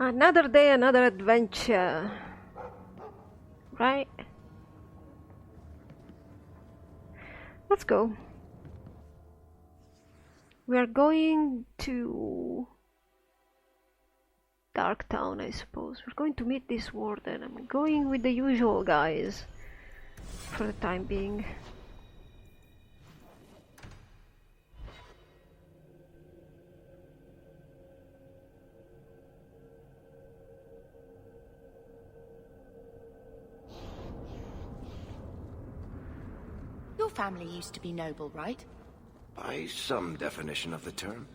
Another day, another adventure. Right? Let's go. We are going to Darktown, I suppose. We're going to meet this warden. I'm going with the usual guys for the time being. Your family used to be noble, right? By some definition of the term.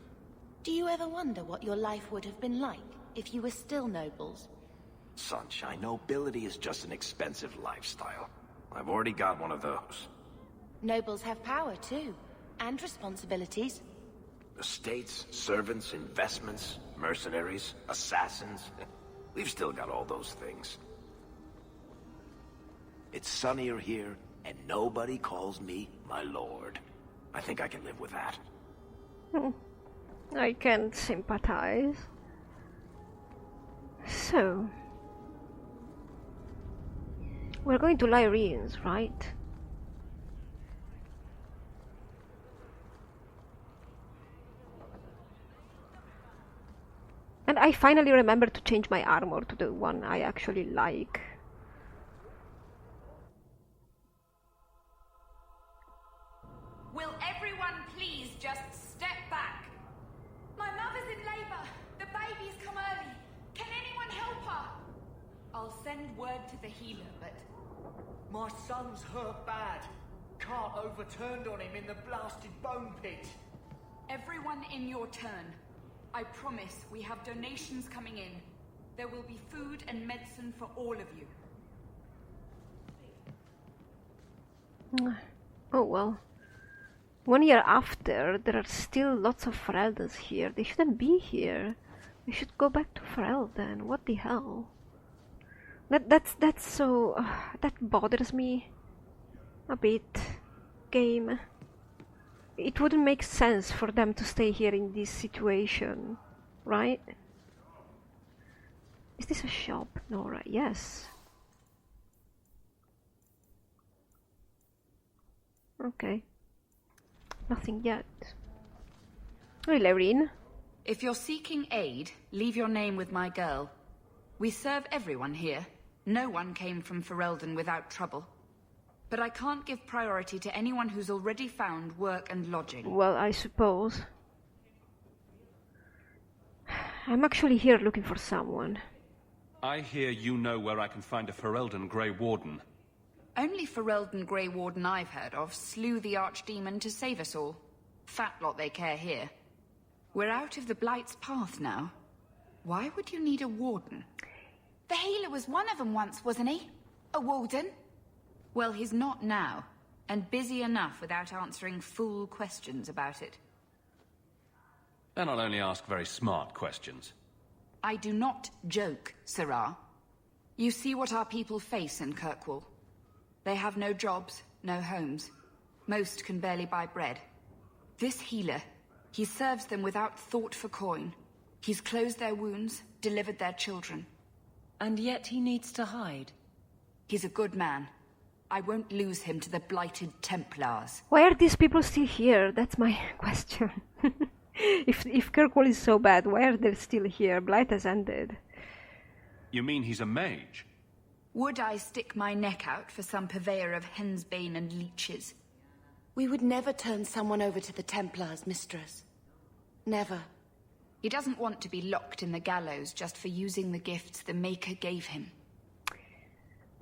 Do you ever wonder what your life would have been like if you were still nobles? Sunshine, nobility is just an expensive lifestyle. I've already got one of those. Nobles have power too, and responsibilities. Estates, servants, investments, mercenaries, assassins. We've still got all those things. It's sunnier here, and nobody calls me my lord. I think I can live with that. I can sympathize. So, we're going to Lyrians, right? And I finally remembered to change my armor to the one I actually like. Will everyone please just step back? My mother's in labor. The baby's come early. Can anyone help her? I'll send word to the healer, but... My son's hurt bad. Can't overturned on him in the blasted bone pit. Everyone in your turn. I promise we have donations coming in. There will be food and medicine for all of you. Oh well. 1 year after, there are still lots of Ferelden's here. They shouldn't be here. They should go back to Ferelden. What the hell? That's so... that bothers me a bit. Game. It wouldn't make sense for them to stay here in this situation, right? Is this a shop? No, right? Yes. Okay. Nothing yet. Hey, Lorraine. If you're seeking aid, leave your name with my girl. We serve everyone here. No one came from Ferelden without trouble. But I can't give priority to anyone who's already found work and lodging. Well, I suppose. I'm actually here looking for someone. I hear you know where I can find a Ferelden Grey Warden. Only Ferelden Grey Warden I've heard of slew the Archdemon to save us all. Fat lot they care here. We're out of the Blight's path now. Why would you need a warden? The healer was one of them once, wasn't he? A warden? Well, he's not now, and busy enough without answering fool questions about it. Then I'll only ask very smart questions. I do not joke, Sirrah. You see what our people face in Kirkwall. They have no jobs, no homes. Most can barely buy bread. This healer, he serves them without thought for coin. He's closed their wounds, delivered their children. And yet he needs to hide. He's a good man. I won't lose him to the blighted Templars. Why are these people still here? That's my question. If Kirkwall is so bad, why are they still here? Blight has ended. You mean he's a mage? Would I stick my neck out for some purveyor of hensbane and leeches? We would never turn someone over to the Templars, mistress. Never. He doesn't want to be locked in the gallows just for using the gifts the Maker gave him.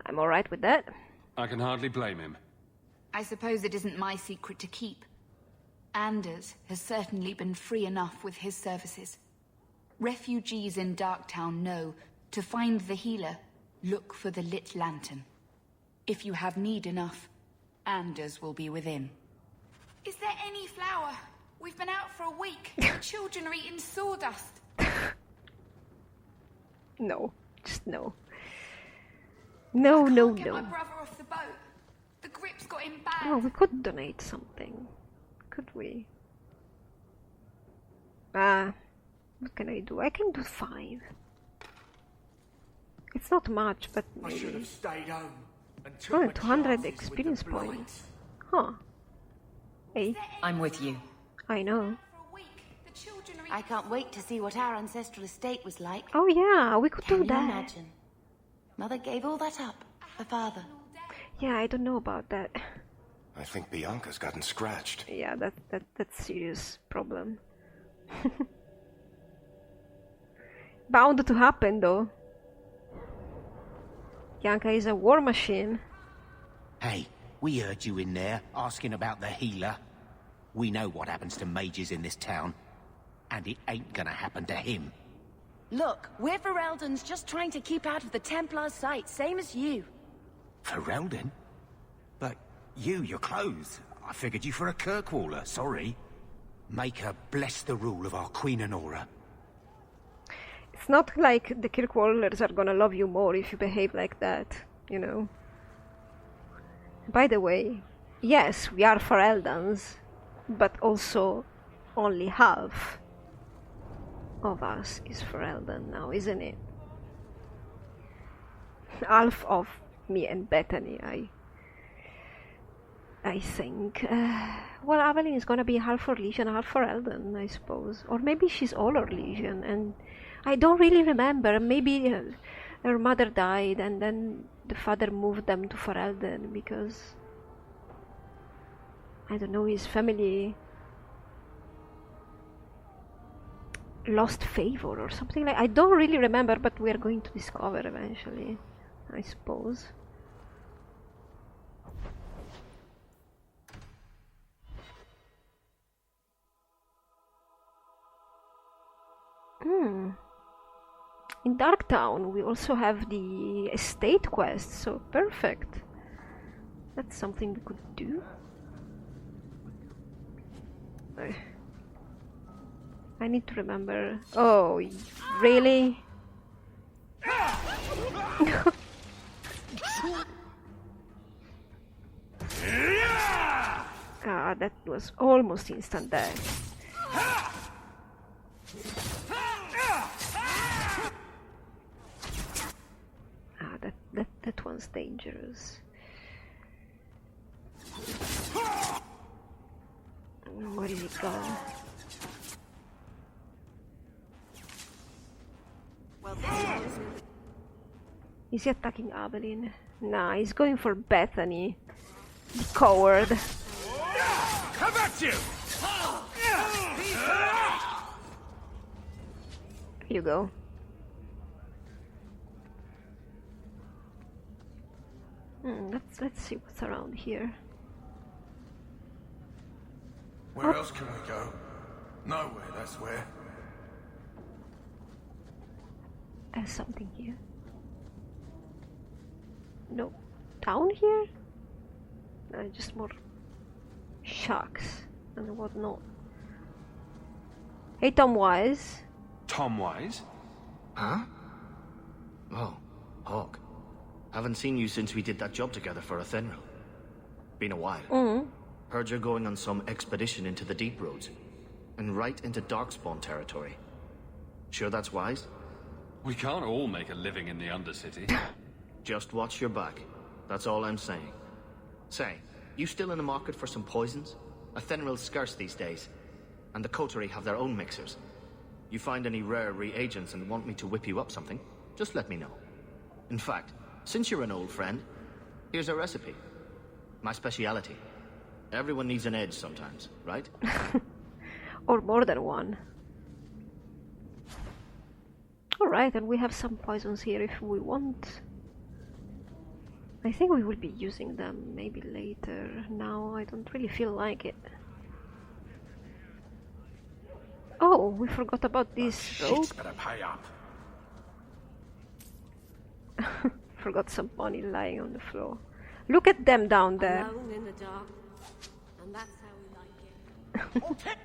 I'm alright with that. I can hardly blame him. I suppose it isn't my secret to keep. Anders has certainly been free enough with his services. Refugees in Darktown know to find the healer, look for the lit lantern. If you have need enough, Anders will be within. Is there any flour? We've been out for a week. The children are eating sawdust. No, just no. No, no, Get my no. brother off the boat. The grip's got him bad. Oh, we could donate something. Could we? What can I do? I can do 5. It's not much, but I should maybe. have stayed home and took Oh, my 200 chances with experience the points. blights. Huh. Hey, I'm with you. I know. For a week, the children are I can't wait to see what our ancestral estate was like. Oh yeah, we could Can do you that. imagine? Mother gave all that up for father. Yeah, I don't know about that. I think Bianca's gotten scratched. Yeah, that's serious problem. Bound to happen though. Bianca is a war machine. Hey, we heard you in there asking about the healer. We know what happens to mages in this town, and it ain't gonna happen to him. Look, we're Fereldans just trying to keep out of the Templar's sight, same as you. Ferelden? But your clothes. I figured you for a Kirkwaller, sorry. Make her bless the rule of our Queen Honora. It's not like the Kirkwallers are gonna love you more if you behave like that, you know. By the way, yes, we are Fereldans, but also only half of us is Ferelden now, isn't it? Half of me and Bethany, I think. Well, Aveline is gonna be half Orlesian, half Ferelden, I suppose. Or maybe she's all Orlesian, and I don't really remember. Maybe her mother died, and then the father moved them to Ferelden because, I don't know, his family lost favor or something like. I don't really remember, but we are going to discover eventually, I suppose. In Darktown we also have the estate quest, so perfect. That's something we could do. I need to remember. Oh, really? Ah, that was almost instant death. Ah, that one's dangerous. Where is he gone? Is he attacking Aveline? Nah, he's going for Bethany. The coward. Come at you! Here you go. Let's see what's around here. Where else can we go? Nowhere, that's where. There's something here. No. Down here? Just more sharks and whatnot. Hey, Tom Wise. Tom Wise? Huh? Oh, Hawke. Haven't seen you since we did that job together for Athenril. Been a while. Heard you're going on some expedition into the deep roads. And right into Darkspawn territory. Sure that's wise? We can't all make a living in the Undercity. Just watch your back. That's all I'm saying. Say, you still in the market for some poisons? Athenril's scarce these days. And the coterie have their own mixers. You find any rare reagents and want me to whip you up something, just let me know. In fact, since you're an old friend, here's a recipe. My speciality. Everyone needs an edge sometimes, right? Or more than one. Alright, and we have some poisons here if we want. I think we will be using them maybe later. Now I don't really feel like it. Oh, we forgot about this rope. Shit's gonna pay up. Forgot some money lying on the floor. Look at them down there. Alone in the dark, and that's how we like it.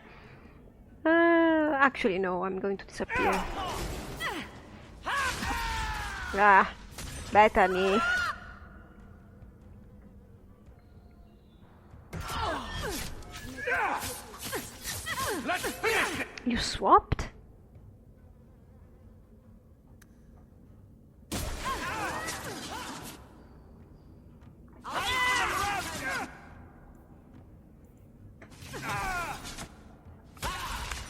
Actually no, I'm going to disappear. Ah, Bethany. You swapped?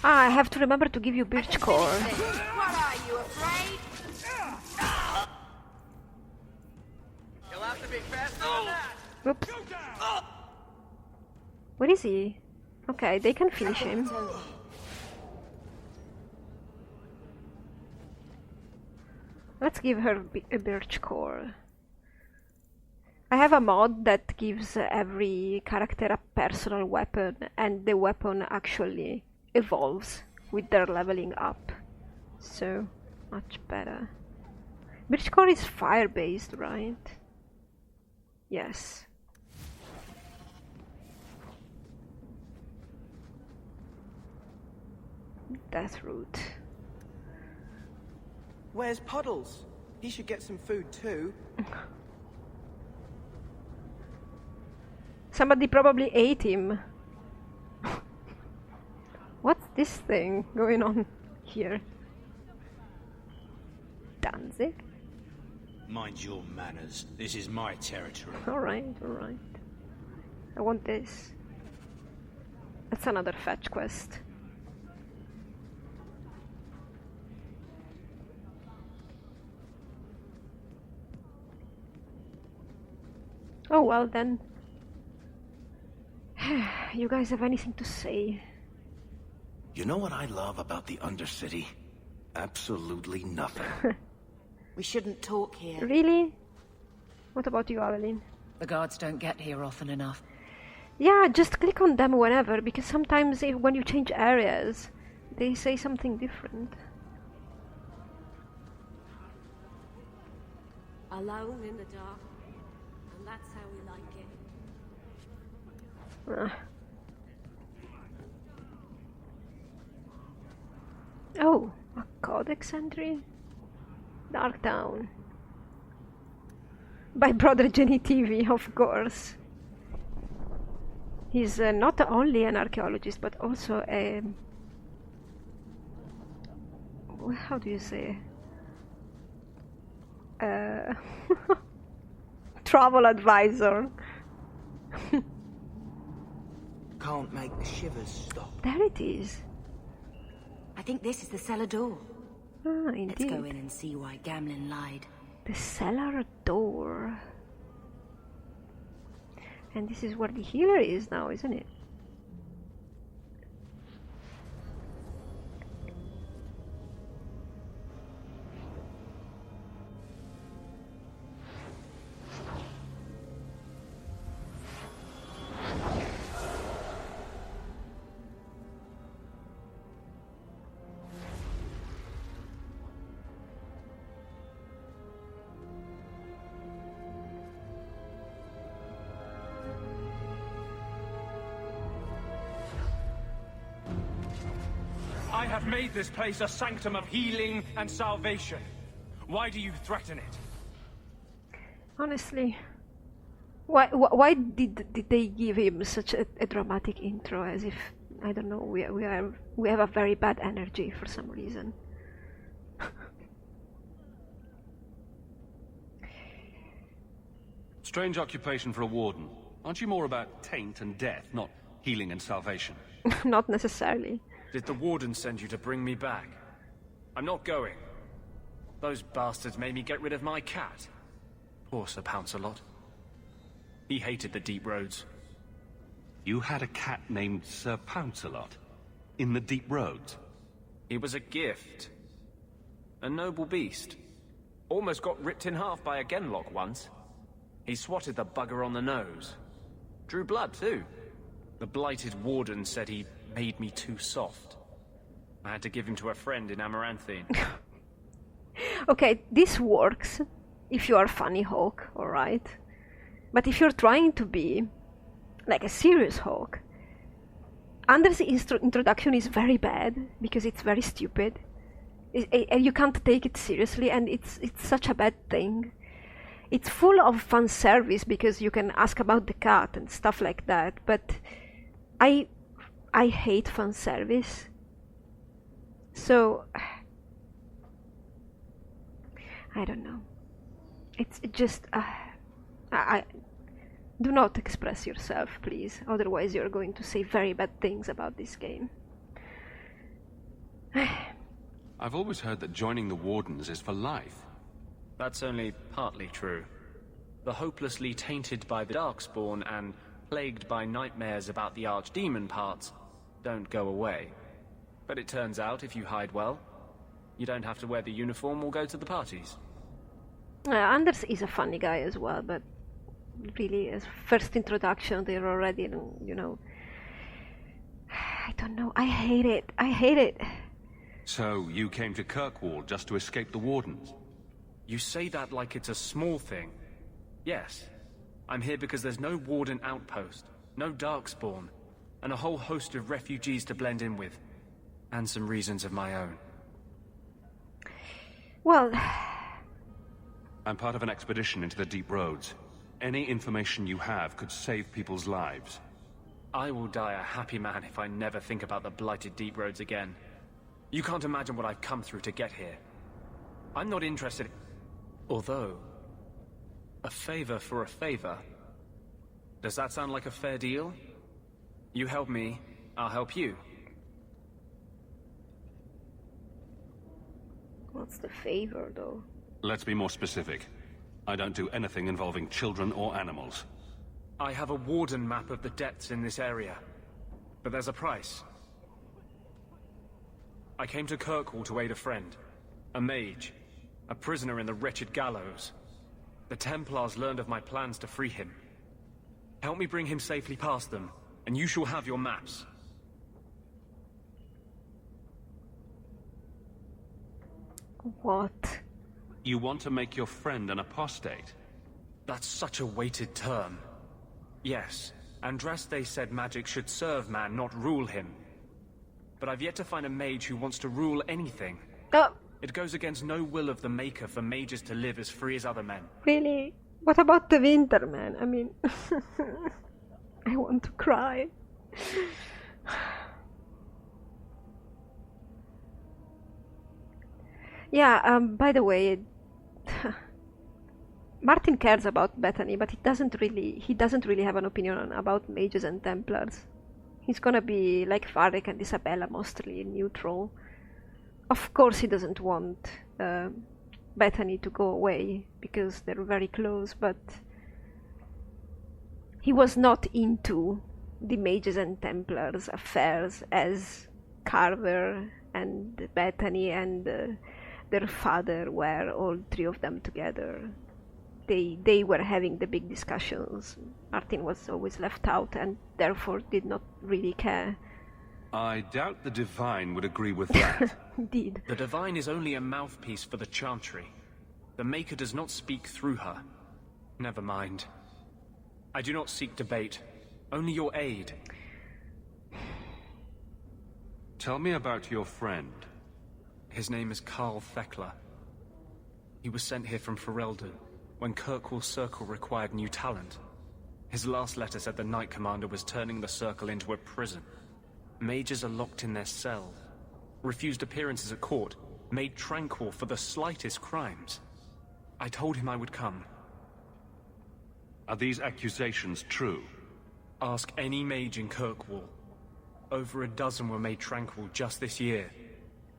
Ah, I have to remember to give you birch core. What are you, afraid? You'll have to be faster than that. Oops. Where is he? Okay, they can finish him. Let's give her a birch core. I have a mod that gives every character a personal weapon, and the weapon actually evolves with their leveling up. So, much better. Birch core is fire based, right? Yes. Death root. Where's Puddles? He should get some food too. Somebody probably ate him. What's this thing going on here? Danzig? Mind your manners. This is my territory. Alright, alright. I want this. That's another fetch quest. Oh well then. You guys have anything to say? You know what I love about the Undercity? Absolutely nothing. We shouldn't talk here. Really? What about you, Aveline? The guards don't get here often enough. Yeah, just click on them whenever, because sometimes when you change areas, they say something different. Alone in the dark. And that's how we like it. Oh, a codex entry? Darktown. By Brother Jenny TV, of course. He's not only an archaeologist, but also a... How do you say? Travel advisor. Can't make the shivers stop. There it is. I think this is the cellar door. Ah, indeed. Let's go in and see why Gamlin lied. The cellar door. And this is where the healer is now, isn't it? I have made this place a sanctum of healing and salvation. Why do you threaten it? Honestly, why did they give him such a dramatic intro? As if, I don't know, we have a very bad energy for some reason. Strange occupation for a warden. Aren't you more about taint and death, not healing and salvation? Not necessarily. Did the warden send you to bring me back? I'm not going. Those bastards made me get rid of my cat. Poor Sir Pouncelot. He hated the deep roads. You had a cat named Sir Pouncelot? In the deep roads? He was a gift. A noble beast. Almost got ripped in half by a genlock once. He swatted the bugger on the nose. Drew blood, too. The blighted warden said he made me too soft. I had to give him to a friend in Amaranthine. Okay, this works if you are funny Hawke, alright? But if you're trying to be like a serious Hawke, Anders' introduction is very bad because it's very stupid. And you can't take it seriously, and it's such a bad thing. It's full of fan service because you can ask about the cat and stuff like that, but I hate fan service. So I don't know. It's just I do not express yourself, please. Otherwise, you're going to say very bad things about this game. I've always heard that joining the Wardens is for life. That's only partly true. The hopelessly tainted by the Darkspawn and plagued by nightmares about the Archdemon parts don't go away. But it turns out if you hide well, you don't have to wear the uniform or go to the parties. Anders is a funny guy as well, but really, as first introduction, they're already, you know... I don't know, I hate it. I hate it. So, you came to Kirkwall just to escape the Wardens? You say that like it's a small thing. Yes. I'm here because there's no Warden outpost, no Darkspawn, and a whole host of refugees to blend in with. And some reasons of my own. Well... I'm part of an expedition into the deep roads. Any information you have could save people's lives. I will die a happy man if I never think about the blighted deep roads again. You can't imagine what I've come through to get here. I'm not interested... Although... a favor for a favor. Does that sound like a fair deal? You help me, I'll help you. What's the favor, though? Let's be more specific. I don't do anything involving children or animals. I have a Warden map of the depths in this area. But there's a price. I came to Kirkwall to aid a friend. A mage. A prisoner in the wretched gallows. The Templars learned of my plans to free him. Help me bring him safely past them, and you shall have your maps. What? You want to make your friend an apostate? That's such a weighted term. Yes, Andraste said magic should serve man, not rule him. But I've yet to find a mage who wants to rule anything. Oh. It goes against no will of the Maker for mages to live as free as other men. Really? What about the winter, man? I mean... I want to cry. Yeah, by the way... Martin cares about Bethany, but he doesn't really have an opinion about mages and Templars. He's gonna be like Varric and Isabella, mostly neutral. Of course he doesn't want Bethany to go away, because they're very close, but he was not into the mages and Templars affairs as Carver and Bethany and their father were, all three of them together. They were having the big discussions. Martin was always left out and therefore did not really care. I doubt the Divine would agree with that. Indeed. The Divine is only a mouthpiece for the Chantry. The Maker does not speak through her. Never mind. I do not seek debate, only your aid. Tell me about your friend. His name is Carl Thekla. He was sent here from Ferelden when Kirkwall Circle required new talent. His last letter said the Knight Commander was turning the Circle into a prison. Mages are locked in their cells, refused appearances at court, made tranquil for the slightest crimes. I told him I would come. Are these accusations true? Ask any mage in Kirkwall. Over a dozen were made tranquil just this year.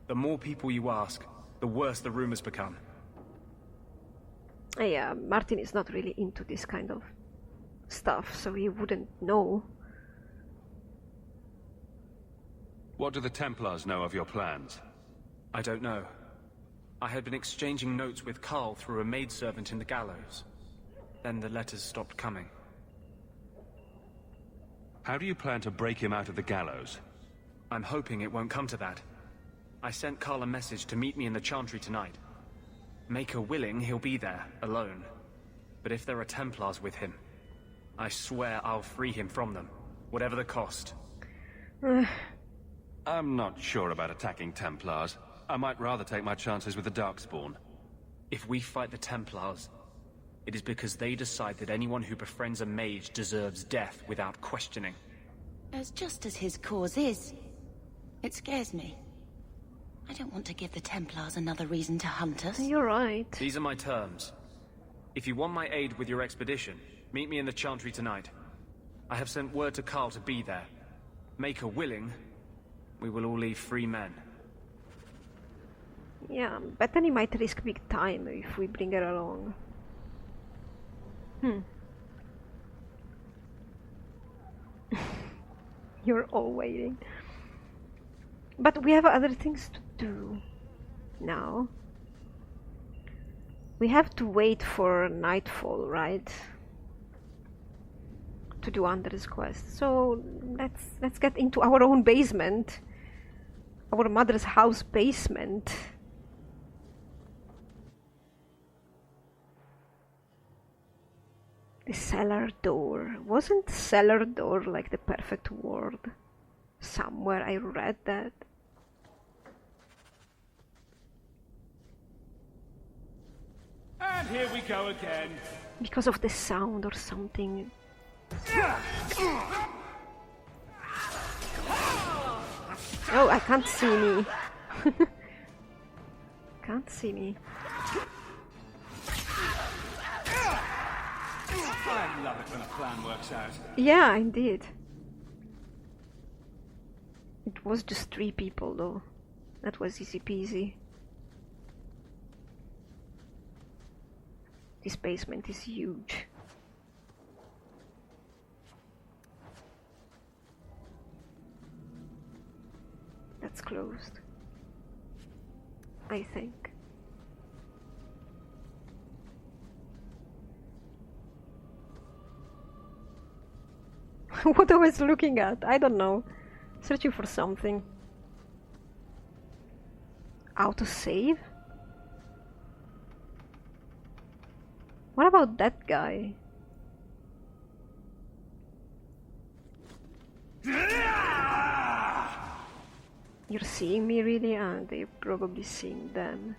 The more people you ask, the worse the rumors become. Yeah, Martin is not really into this kind of stuff, so he wouldn't know. What do the Templars know of your plans? I don't know. I had been exchanging notes with Carl through a maidservant in the gallows. Then the letters stopped coming. How do you plan to break him out of the gallows? I'm hoping it won't come to that. I sent Carl a message to meet me in the Chantry tonight. Maker willing, he'll be there, alone. But if there are Templars with him, I swear I'll free him from them, whatever the cost. I'm not sure about attacking Templars. I might rather take my chances with the Darkspawn. If we fight the Templars, it is because they decide that anyone who befriends a mage deserves death without questioning. As just as his cause is. It scares me. I don't want to give the Templars another reason to hunt us. You're right. These are my terms. If you want my aid with your expedition, meet me in the Chantry tonight. I have sent word to Carl to be there. Maker willing, we will all leave free men. Yeah, Bethany might risk big time if we bring her along. You're all waiting. But we have other things to do now. We have to wait for nightfall, right? To do Anders' quest. So let's get into our own basement. Our mother's house basement. The cellar door. Wasn't cellar door like the perfect word? Somewhere I read that. And here we go again. Because of the sound or something. Oh, I can't see me. Can't see me. I love it when a plan works out. Yeah, indeed. It was just 3 people though. That was easy peasy. This basement is huge. That's closed. I think. What I was looking at? I don't know. Searching for something. Autosave? What about that guy? You're seeing me really? They're probably seeing them.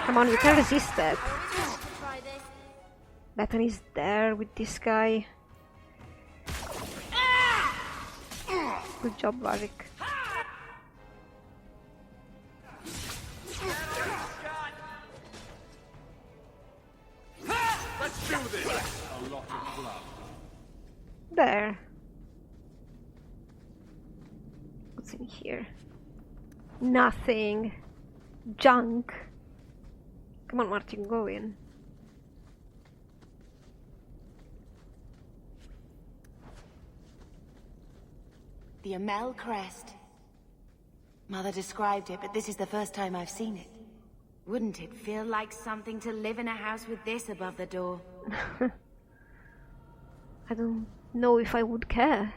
Come on, you can resist that. Bethany's there with this guy. Good job, Varric. Let's do this. A lot of blood. There. What's in here? Nothing. Junk. Come on, Martin, go in. The Amel crest. Mother described it, but this is the first time I've seen it. Wouldn't it feel like something to live in a house with this above the door? I don't know if I would care.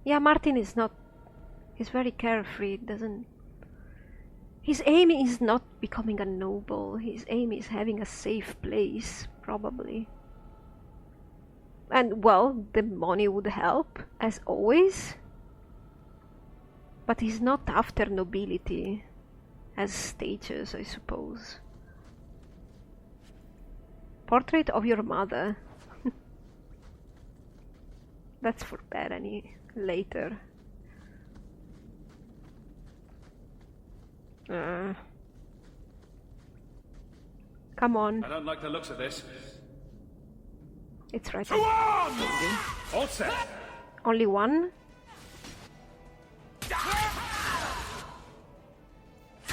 Yeah, Martin is not... He's very carefree, doesn't... His aim is not becoming a noble. His aim is having a safe place, probably. And, well, the money would help, as always. But he's not after nobility, as stages, I suppose. Portrait of your mother. That's for Bethany later. Come on. I don't like the looks of this. It's right. Go on! All set. Only one?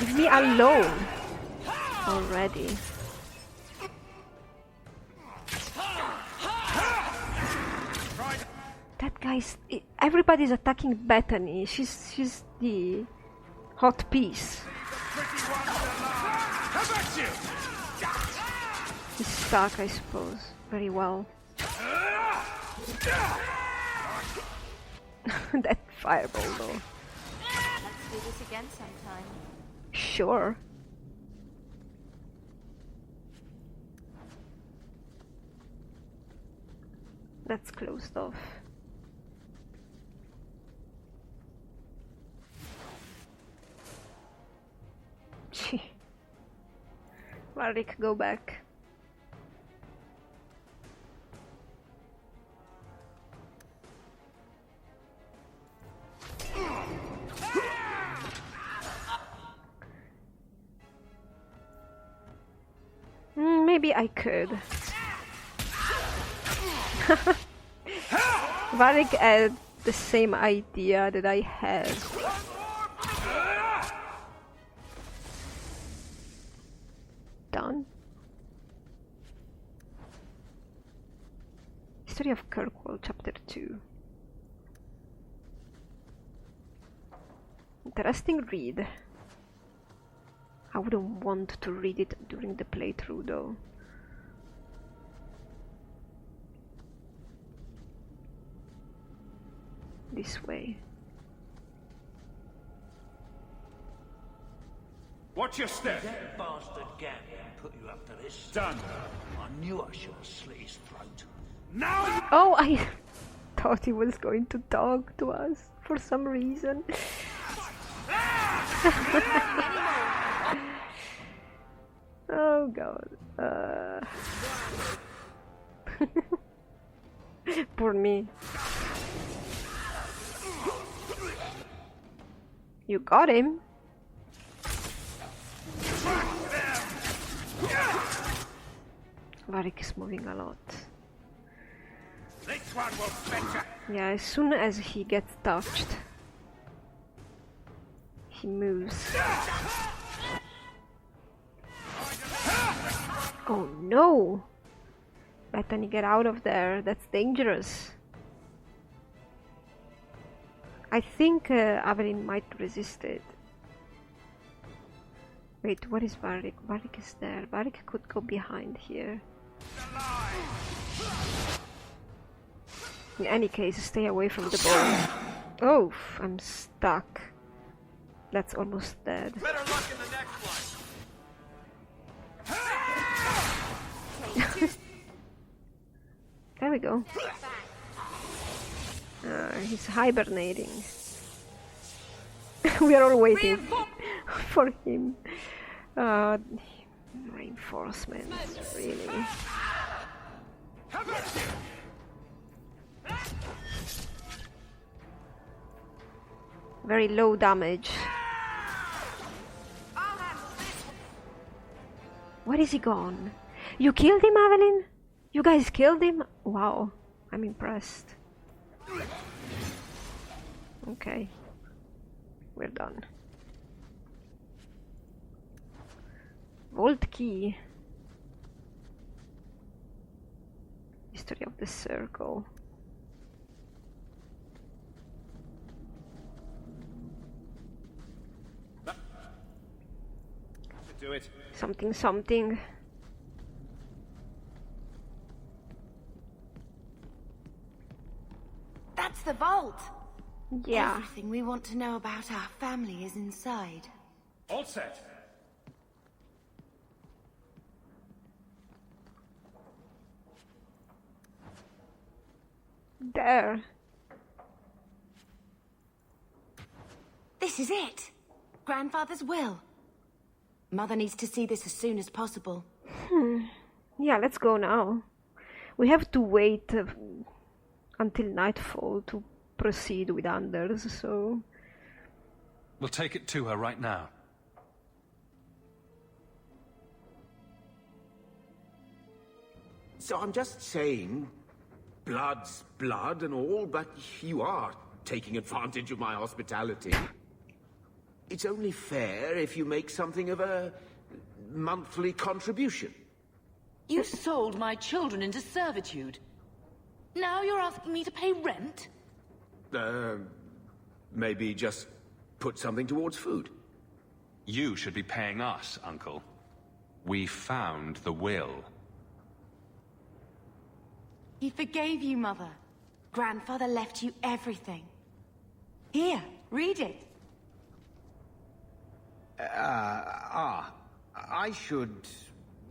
Leave me alone already. That guy's... Everybody's attacking Bethany. She's the hot piece. He's stuck, I suppose. Very well. That fireball though. Let's do this again sometime. Sure. That's closed off. Varric, go back. maybe I could. Varric had the same idea that I had. Done. History of Kirkwall, Chapter 2. Interesting read. I wouldn't want to read it during the playthrough though. This way. Watch your step! That bastard Gambler put you up to this? Done. I knew I should have slit his throat. Now! Oh, I thought he was going to talk to us for some reason. Oh god. Poor me. You got him. Varric is moving a lot. This one will fetch you. Yeah, as soon as he gets touched, he moves. Oh no! Bethany, get out of there. That's dangerous. I think Aveline might resist it. Wait, what is Varric? Varric is there. Varric could go behind here. In any case, stay away from the ball. Oh, I'm stuck. That's almost dead. Better luck in the next one. There we go. He's hibernating. We are all waiting for him. Reinforcements, really. Very low damage. Where is he gone? You killed him, Aveline? You guys killed him? Wow, I'm impressed. Okay, we're done. Vault key. History of the circle. Do it. Something, something. That's the vault! Yeah. Everything we want to know about our family is inside. All set. There. This is it! Grandfather's will. Mother needs to see this as soon as possible. Yeah, let's go now. We have to wait until nightfall to proceed with Anders, so... We'll take it to her right now. So I'm just saying, blood's blood and all, but you are taking advantage of my hospitality. It's only fair if you make something of a monthly contribution. You sold my children into servitude. Now you're asking me to pay rent? Maybe just put something towards food. You should be paying us, Uncle. We found the will. He forgave you, Mother. Grandfather left you everything. Here, read it. I should...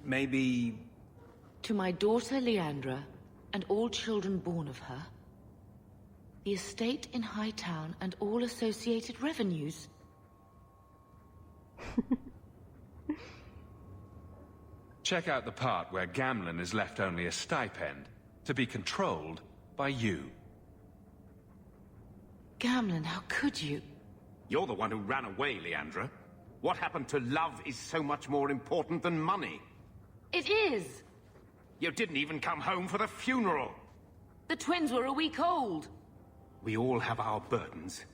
maybe... To my daughter Leandra, and all children born of her, the estate in Hightown and all associated revenues. Check out the part where Gamlen is left only a stipend, to be controlled by you. Gamlen, how could you? You're the one who ran away, Leandra. What happened to love is so much more important than money. It is! You didn't even come home for the funeral. The twins were a week old. We all have our burdens.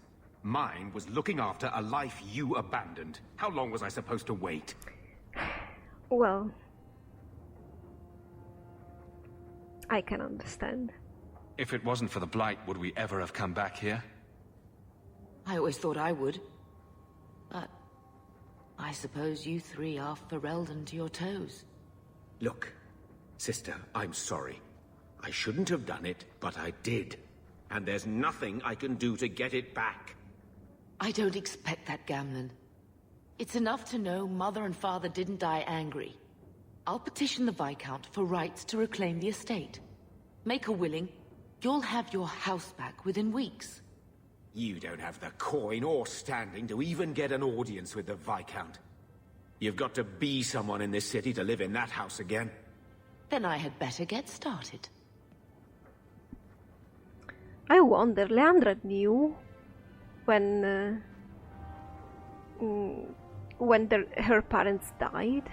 Mine was looking after a life you abandoned. How long was I supposed to wait? Well, I can understand. If it wasn't for the Blight, would we ever have come back here? I always thought I would. But I suppose you three are Ferelden to your toes. Look, sister, I'm sorry. I shouldn't have done it, but I did. And there's nothing I can do to get it back. I don't expect that, Gamlen. It's enough to know Mother and Father didn't die angry. I'll petition the Viscount for rights to reclaim the estate. Make her willing, you'll have your house back within weeks. You don't have the coin or standing to even get an audience with the Viscount. You've got to be someone in this city to live in that house again. Then I had better get started. I wonder, Leandra knew when her parents died.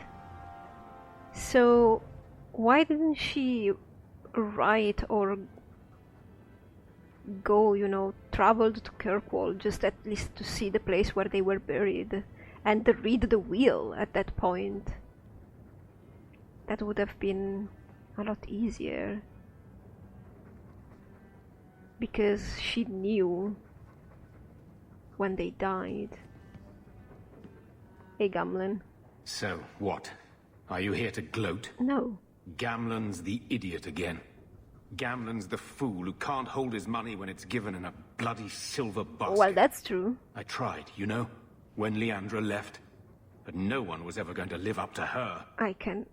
So why didn't she write or go, travel to Kirkwall, just at least to see the place where they were buried and to read the will at that point? That would have been a lot easier. Because she knew when they died. Hey, Gamlen. So, what? Are you here to gloat? No. Gamlen's the idiot again. Gamlen's the fool who can't hold his money when it's given in a bloody silver basket. Well, that's true. I tried, when Leandra left. But no one was ever going to live up to her. I can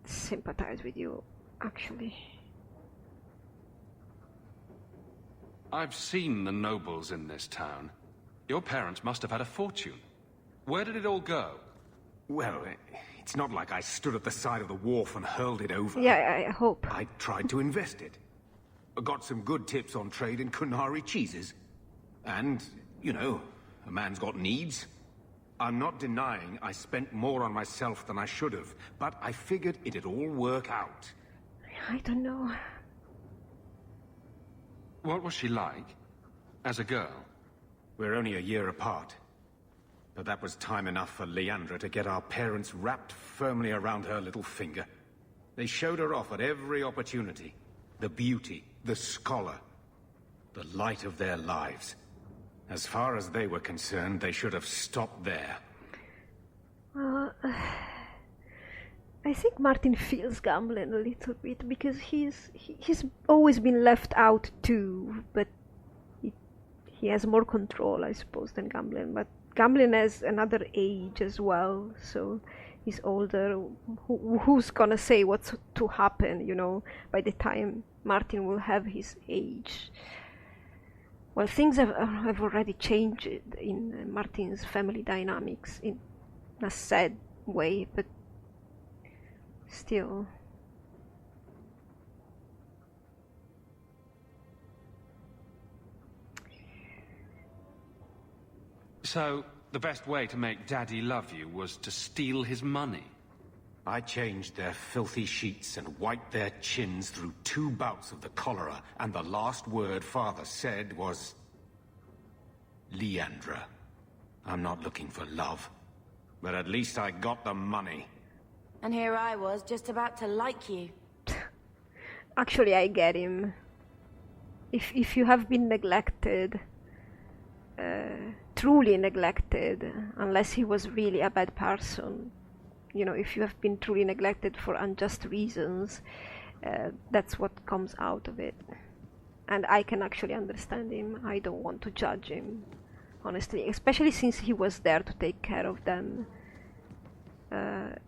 sympathize with you, actually. I've seen the nobles in this town. Your parents must have had a fortune. Where did it all go? Well, it's not like I stood at the side of the wharf and hurled it over. Yeah, I hope. I tried to invest it. I got some good tips on trade in Kunari cheeses. And, a man's got needs. I'm not denying I spent more on myself than I should have, but I figured it'd all work out. I don't know. What was she like? As a girl? We're only a year apart. But that was time enough for Leandra to get our parents wrapped firmly around her little finger. They showed her off at every opportunity. The beauty, the scholar, the light of their lives. As far as they were concerned, they should have stopped there. I think Martin feels Gamlen a little bit, because he's always been left out too, but he has more control, I suppose, than Gamlen. But Gamlen has another age as well, so he's older. Who's gonna say what's to happen, by the time Martin will have his age? Well, things have already changed in Martin's family dynamics in a sad way, but still. So, the best way to make Daddy love you was to steal his money? I changed their filthy sheets and wiped their chins through 2 bouts of the cholera, and the last word Father said was... Leandra. I'm not looking for love, but at least I got the money. And here I was, just about to like you. Actually, I get him. If you have been neglected, truly neglected, unless he was really a bad person, if you have been truly neglected for unjust reasons, that's what comes out of it. And I can actually understand him. I don't want to judge him, honestly, especially since he was there to take care of them.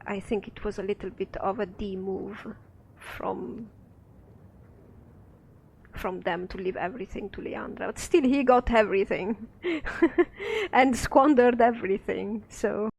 I think it was a little bit of a D-move from them to leave everything to Leandra. But still, he got everything and squandered everything, so...